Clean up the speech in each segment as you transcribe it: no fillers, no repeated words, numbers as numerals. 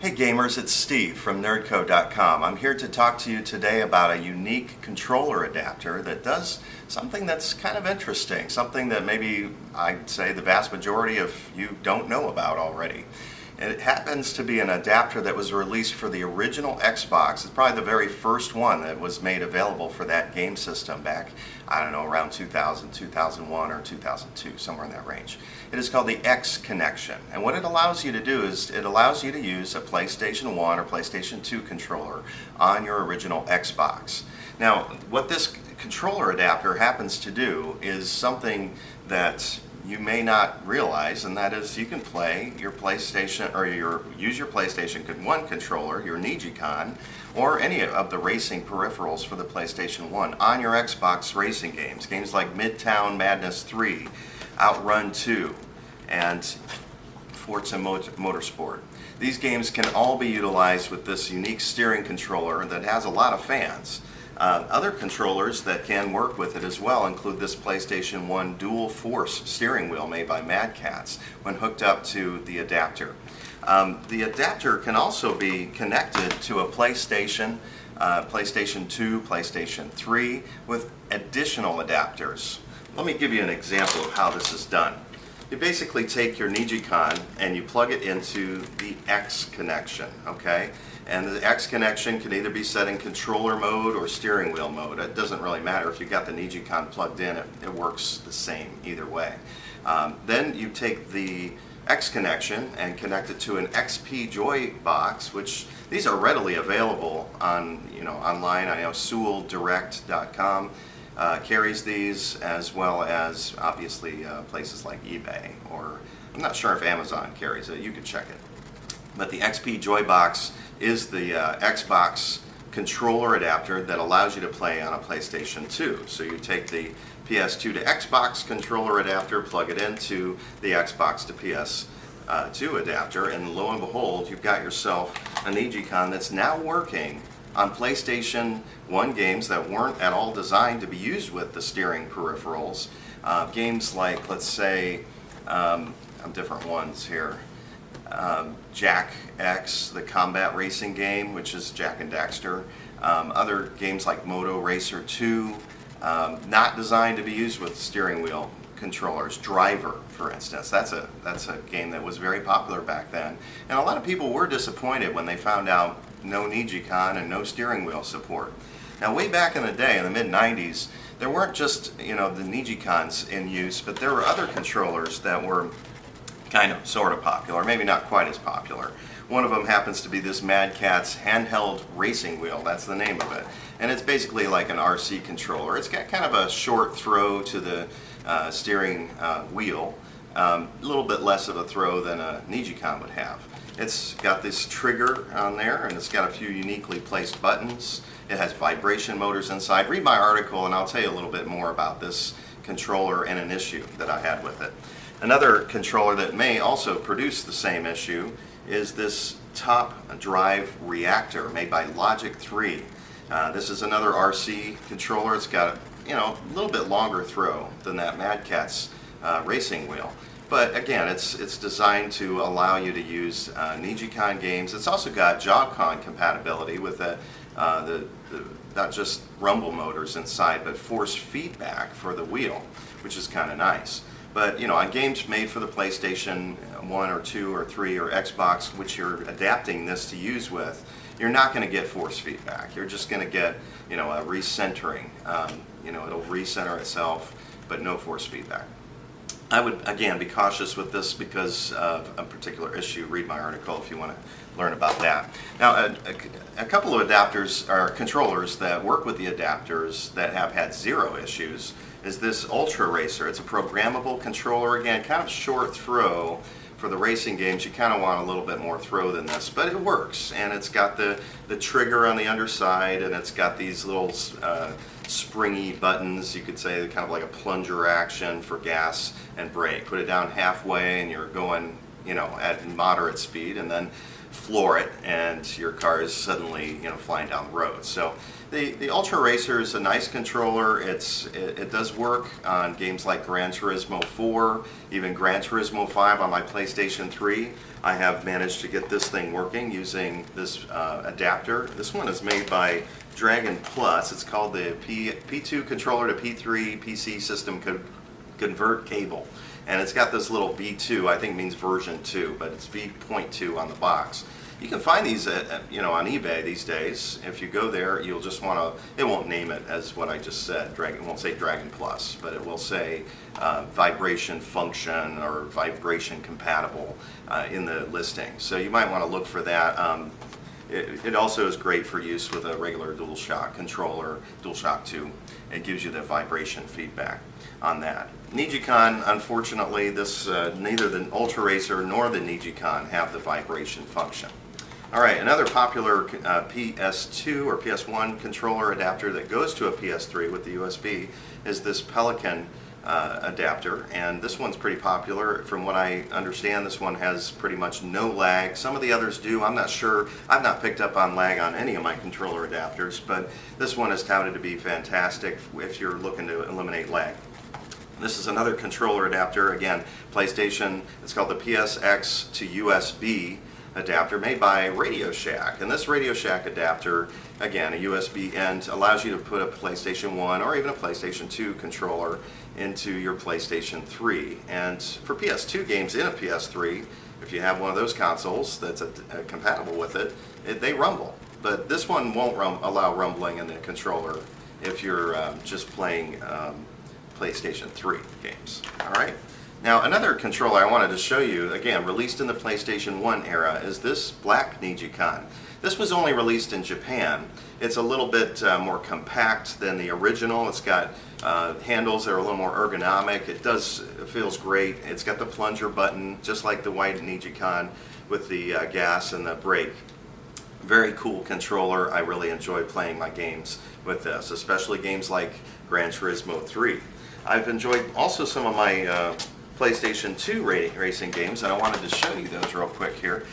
Hey gamers, it's Steve from NerdCo.com. I'm here to talk to you today about a unique controller adapter that does something that's kind of interesting, something that maybe I'd say the vast majority of you don't know about already. It happens to be an adapter that was released for the original Xbox. It's probably the very first one that was made available for that game system back, I don't know, around 2000, 2001, or 2002, somewhere in that range. It is called the X Connection. And what it allows you to do is it allows you to use a PlayStation 1 or PlayStation 2 controller on your original Xbox. Now, what this controller adapter happens to do is something that you may not realize, and that is you can play your PlayStation or use your PlayStation 1 controller, your NeGcon, or any of the racing peripherals for the PlayStation 1 on your Xbox racing games. Games like Midtown Madness 3, Outrun 2, and Forza Motorsport. These games can all be utilized with this unique steering controller that has a lot of fans. Other controllers that can work with it as well include this PlayStation 1 dual force steering wheel made by Mad Catz when hooked up to the adapter. The adapter can also be connected to a PlayStation 2, PlayStation 3 with additional adapters. Let me give you an example of how this is done. You basically take your NeGcon and you plug it into the X connection, okay? And the X connection can either be set in controller mode or steering wheel mode. It doesn't really matter if you've got the NeGcon plugged in, it works the same either way. Then you take the X connection and connect it to an XP Joy box, which these are readily available on, online. I know SewellDirect.com carries these, as well as obviously places like eBay, or I'm not sure if Amazon carries it. You can check it. But the XP Joy box is the Xbox controller adapter that allows you to play on a PlayStation 2. So you take the PS2 to Xbox controller adapter, plug it into the Xbox to PS2 adapter, and lo and behold, you've got yourself a NeGcon that's now working on PlayStation 1 games that weren't at all designed to be used with the steering peripherals. Games like, let's say, different ones here. Jak X, the combat racing game, which is Jak and Daxter. Other games like Moto Racer 2, not designed to be used with steering wheel controllers. Driver, for instance, that's a game that was very popular back then, and a lot of people were disappointed when they found out no NeGcon and no steering wheel support. Now, way back in the day, in the mid-90s, there weren't just the NeGcons in use, but there were other controllers that were kind of sort of popular, maybe not quite as popular. One of them happens to be this Mad Catz handheld racing wheel. That's the name of it, and it's basically like an RC controller. It's got kind of a short throw to the steering wheel, a little bit less of a throw than a NeGcon would have. It's got this trigger on there, and it's got a few uniquely placed buttons. It has vibration motors inside. Read my article and I'll tell you a little bit more about this controller and an issue that I had with it. Another controller that may also produce the same issue is this top drive reactor made by Logic 3. This is another RC controller. It's got a little bit longer throw than that Mad Catz racing wheel. But again, it's designed to allow you to use NeGcon games. It's also got Joy-Con compatibility with not just rumble motors inside, but force feedback for the wheel, which is kind of nice. But on games made for the PlayStation 1 or 2 or 3 or Xbox, which you're adapting this to use with, you're not going to get force feedback. You're just going to get a recentering. It'll recenter itself, but no force feedback. I would, again, be cautious with this because of a particular issue. Read my article if you want to learn about that. Now, a couple of adapters, or controllers, that work with the adapters that have had zero issues is this Ultra Racer. It's a programmable controller, again, kind of short throw. For the racing games, you kind of want a little bit more throw than this, but it works. And it's got the trigger on the underside, and it's got these little springy buttons, you could say, kind of like a plunger action for gas and brake. Put it down halfway and you're going at moderate speed, and then floor it, and your car is suddenly flying down the road. So the Ultra Racer is a nice controller. It does work on games like Gran Turismo 4, even Gran Turismo 5 on my PlayStation 3. I have managed to get this thing working using this adapter. This one is made by Dragon Plus. It's called the P2 controller to P3 PC system convert cable. And it's got this little V2, I think means version 2, but it's V.2 on the box. You can find these on eBay these days. If you go there, you'll just want to, it won't name it as what I just said, it won't say Dragon Plus, but it will say vibration function or vibration compatible in the listing. So you might want to look for that. It also is great for use with a regular DualShock controller, DualShock 2. It gives you the vibration feedback on that. NeGcon, unfortunately, neither the Ultra Racer nor the NeGcon have the vibration function. All right, another popular PS2 or PS1 controller adapter that goes to a PS3 with the USB is this Pelican adapter, and this one's pretty popular. From what I understand, this one has pretty much no lag. Some of the others do. I'm not sure. I've not picked up on lag on any of my controller adapters, but this one is touted to be fantastic if you're looking to eliminate lag. This is another controller adapter, again, PlayStation. It's called the PSX to USB adapter made by Radio Shack. And this Radio Shack adapter, again, a USB end, allows you to put a PlayStation 1 or even a PlayStation 2 controller into your PlayStation 3. And for PS2 games in a PS3, if you have one of those consoles that's compatible with it, they rumble. But this one won't allow rumbling in the controller if you're just playing PlayStation 3 games. All right. Now, another controller I wanted to show you, again, released in the PlayStation 1 era, is this black NeGcon. This was only released in Japan. It's a little bit more compact than the original. It's got handles that are a little more ergonomic. It feels great. It's got the plunger button, just like the white NeGcon, with the gas and the brake. Very cool controller. I really enjoy playing my games with this, especially games like Gran Turismo 3. I've enjoyed also some of my PlayStation 2 racing games, and I wanted to show you those real quick here.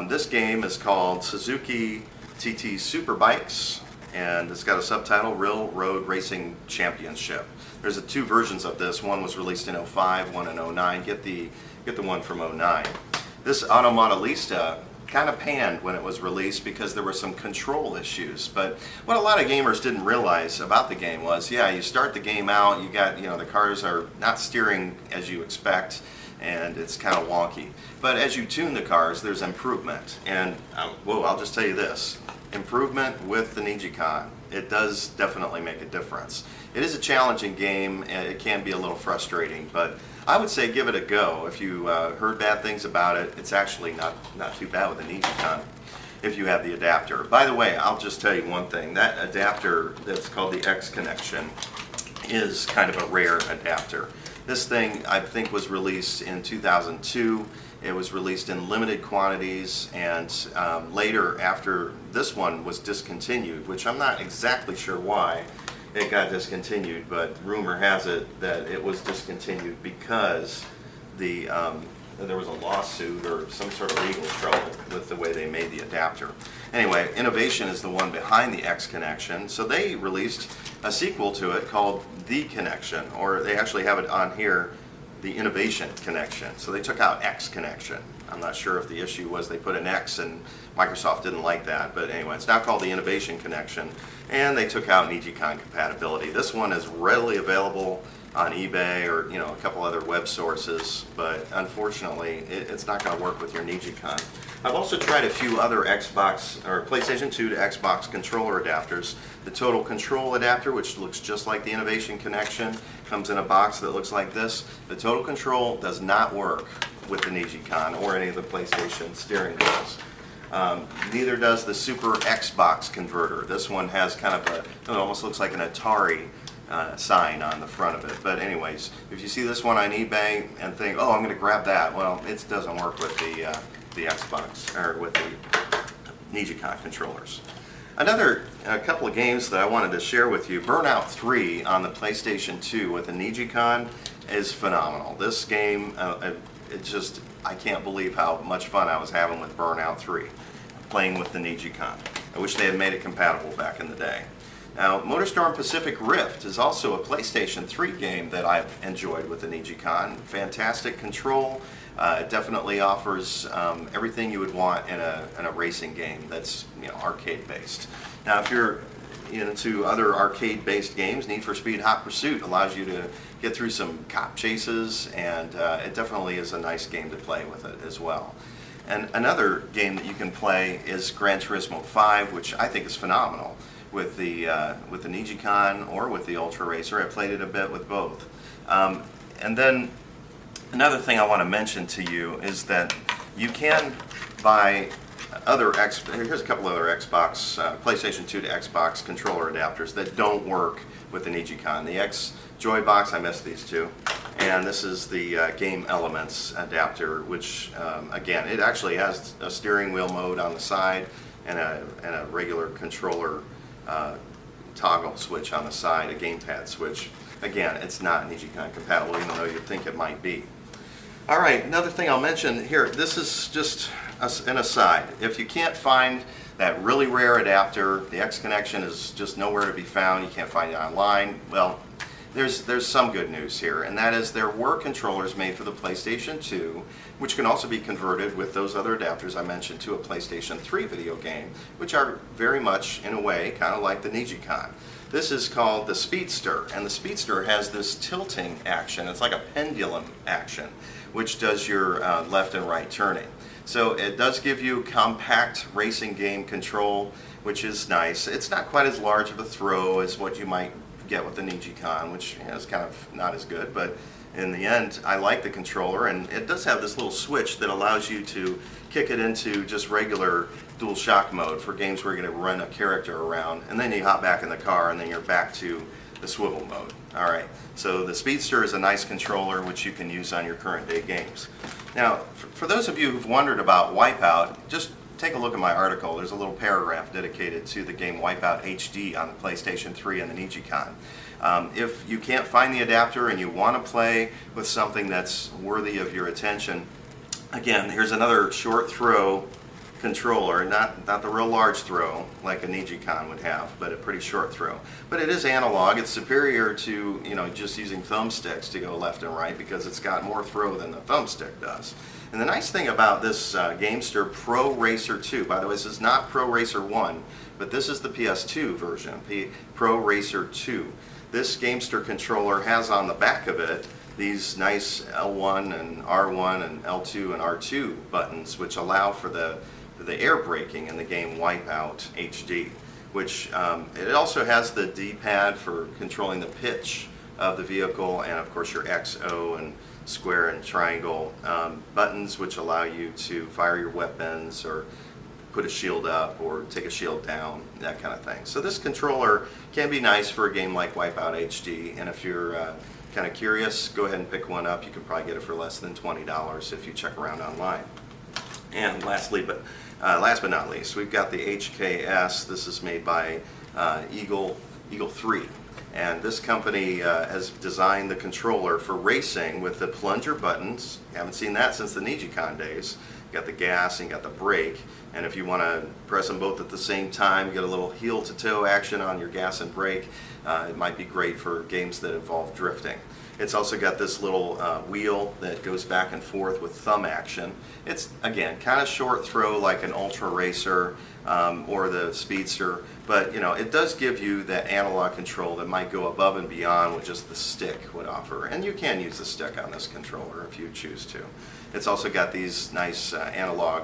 This game is called Suzuki TT Superbikes, and it's got a subtitle, Real Road Racing Championship. There's two versions of this. One was released in 05, one in 09. Get the one from 09. This Automodelista kind of panned when it was released because there were some control issues. But what a lot of gamers didn't realize about the game was, yeah, you start the game out, you got, the cars are not steering as you expect, and it's kind of wonky. But as you tune the cars, there's improvement. And, whoa, I'll just tell you this, improvement with the NeGcon, it does definitely make a difference. It is a challenging game, and it can be a little frustrating, but I would say give it a go. If you heard bad things about it, it's actually not too bad with the NeGcon if you have the adapter. By the way, I'll just tell you one thing. That adapter that's called the X connection is kind of a rare adapter. This thing, I think, was released in 2002. It was released in limited quantities, and later, after this one was discontinued, which I'm not exactly sure why it got discontinued, but rumor has it that it was discontinued because there was a lawsuit or some sort of legal trouble with the way they made the adapter. Anyway, Innovation is the one behind the X connection, so they released a sequel to it called The Connection, or they actually have it on here, the Innovation Connection. So they took out X Connection. I'm not sure if the issue was they put an X and Microsoft didn't like that, but anyway, it's now called the Innovation Connection, and they took out NeGcon compatibility. This one is readily available on eBay or a couple other web sources, but unfortunately it's not going to work with your NeGcon. I've also tried a few other Xbox or PlayStation 2 to Xbox controller adapters. The Total Control adapter, which looks just like the Innovation Connection, comes in a box that looks like this. The Total Control does not work with the NeGcon or any of the PlayStation steering wheels. Neither does the Super Xbox converter. This one has kind of it almost looks like an Atari sign on the front of it. But anyways, if you see this one on eBay and think, oh, I'm going to grab that, well, it doesn't work with the Xbox or with the NeGcon controllers. Another couple of games that I wanted to share with you, Burnout 3 on the PlayStation 2 with the NeGcon is phenomenal. This game, I can't believe how much fun I was having with Burnout 3, playing with the NeGcon. I wish they had made it compatible back in the day. Now, MotorStorm Pacific Rift is also a PlayStation 3 game that I've enjoyed with the NeGcon. Fantastic control. It definitely offers everything you would want in a racing game that's, you know, arcade-based. Now, if you're into other arcade-based games, Need for Speed Hot Pursuit allows you to get through some cop chases, and it definitely is a nice game to play with it as well. And another game that you can play is Gran Turismo 5, which I think is phenomenal with the NeGcon or with the Ultra Racer. I played it a bit with both. And then another thing I want to mention to you is that you can buy here's a couple other Xbox, PlayStation 2 to Xbox controller adapters that don't work with the NeGcon. The X Joy Box, I missed these two, and this is the Game Elements adapter, which again, it actually has a steering wheel mode on the side and a regular controller toggle switch on the side, a gamepad switch. Again, it's not NeGcon compatible, even though you'd think it might be. All right, another thing I'll mention here, this is just an aside. If you can't find that really rare adapter, the X connection is just nowhere to be found, you can't find it online, well, there's some good news here, and that is there were controllers made for the PlayStation 2, which can also be converted with those other adapters I mentioned to a PlayStation 3 video game, which are very much, in a way, kind of like the NeGcon. This is called the Speedster, and the Speedster has this tilting action. It's like a pendulum action, which does your left and right turning. So it does give you compact racing game control, which is nice. It's not quite as large of a throw as what you might get with the NeGcon, which is kind of not as good, but in the end I like the controller, and it does have this little switch that allows you to kick it into just regular dual shock mode for games where you're going to run a character around, and then you hop back in the car and then you're back to the swivel mode. Alright, so the Speedster is a nice controller which you can use on your current day games. Now, for those of you who've wondered about Wipeout, just take a look at my article. There's a little paragraph dedicated to the game Wipeout HD on the PlayStation 3 and the NeGcon. If you can't find the adapter and you want to play with something that's worthy of your attention, again, here's another short throw controller, not the real large throw like a NeGcon would have, but a pretty short throw. But it is analog. It's superior to, you know, just using thumbsticks to go left and right because it's got more throw than the thumbstick does. And the nice thing about this Gamester Pro Racer 2, by the way, this is not Pro Racer 1, but this is the PS2 version, Pro Racer 2. This Gamester controller has on the back of it these nice L1 and R1 and L2 and R2 buttons, which allow for the air braking in the game Wipeout HD, which it also has the D-pad for controlling the pitch of the vehicle, and of course your X, O, and square and triangle buttons, which allow you to fire your weapons or put a shield up or take a shield down, that kind of thing. So this controller can be nice for a game like Wipeout HD, and if you're kind of curious, go ahead and pick one up. You can probably get it for less than $20 if you check around online. And last but not least, we've got the HKS. This is made by Eagle 3. And this company has designed the controller for racing with the plunger buttons. You haven't seen that since the NeGcon days. You got the gas and you got the brake. And if you want to press them both at the same time, you get a little heel to toe action on your gas and brake. It might be great for games that involve drifting. It's also got this little wheel that goes back and forth with thumb action. It's, again, kind of short throw like an Ultra Racer or the Speedster, but you know, it does give you that analog control that might go above and beyond what just the stick would offer. And you can use the stick on this controller if you choose to. It's also got these nice analog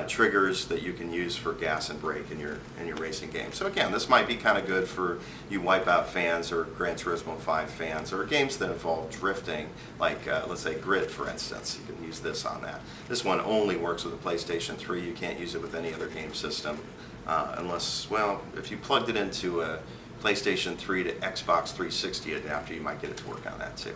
triggers that you can use for gas and brake in your racing game. So again, this might be kind of good for you Wipeout fans or Gran Turismo 5 fans or games that involve drifting, like let's say Grid, for instance. You can use this on that. This one only works with the PlayStation 3. You can't use it with any other game system unless, well, if you plugged it into a PlayStation 3 to Xbox 360 adapter, you might get it to work on that too.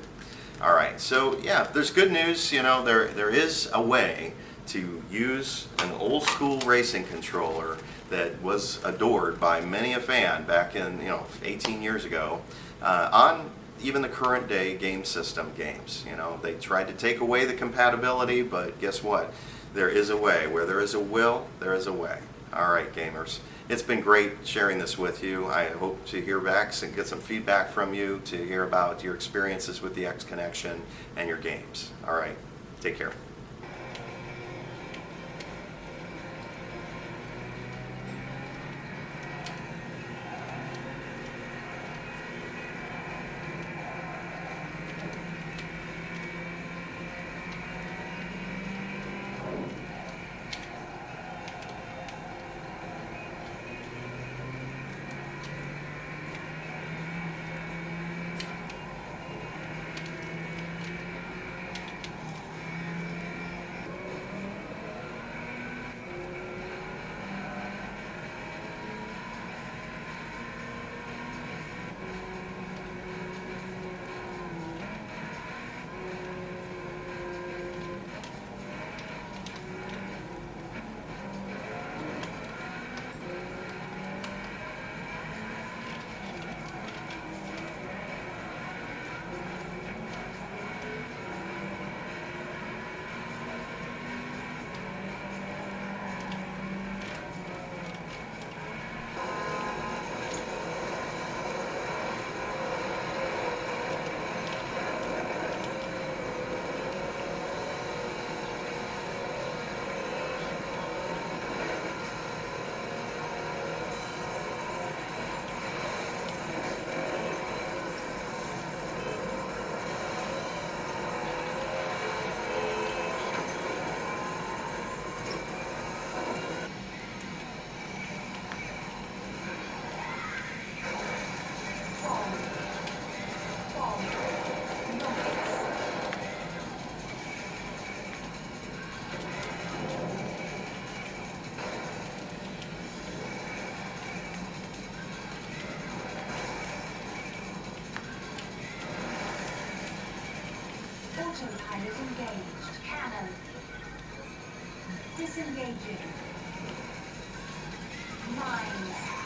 All right, so yeah, there's good news. You know, there is a way to use an old school racing controller that was adored by many a fan back in, 18 years ago on even the current day game system games. You know, they tried to take away the compatibility, but guess what? There is a way. Where there is a will, there is a way. All right, gamers. It's been great sharing this with you. I hope to hear back and get some feedback from you to hear about your experiences with the X Connection and your games. All right, take care. Autopilot engaged. Cannon. Disengaging. Mines.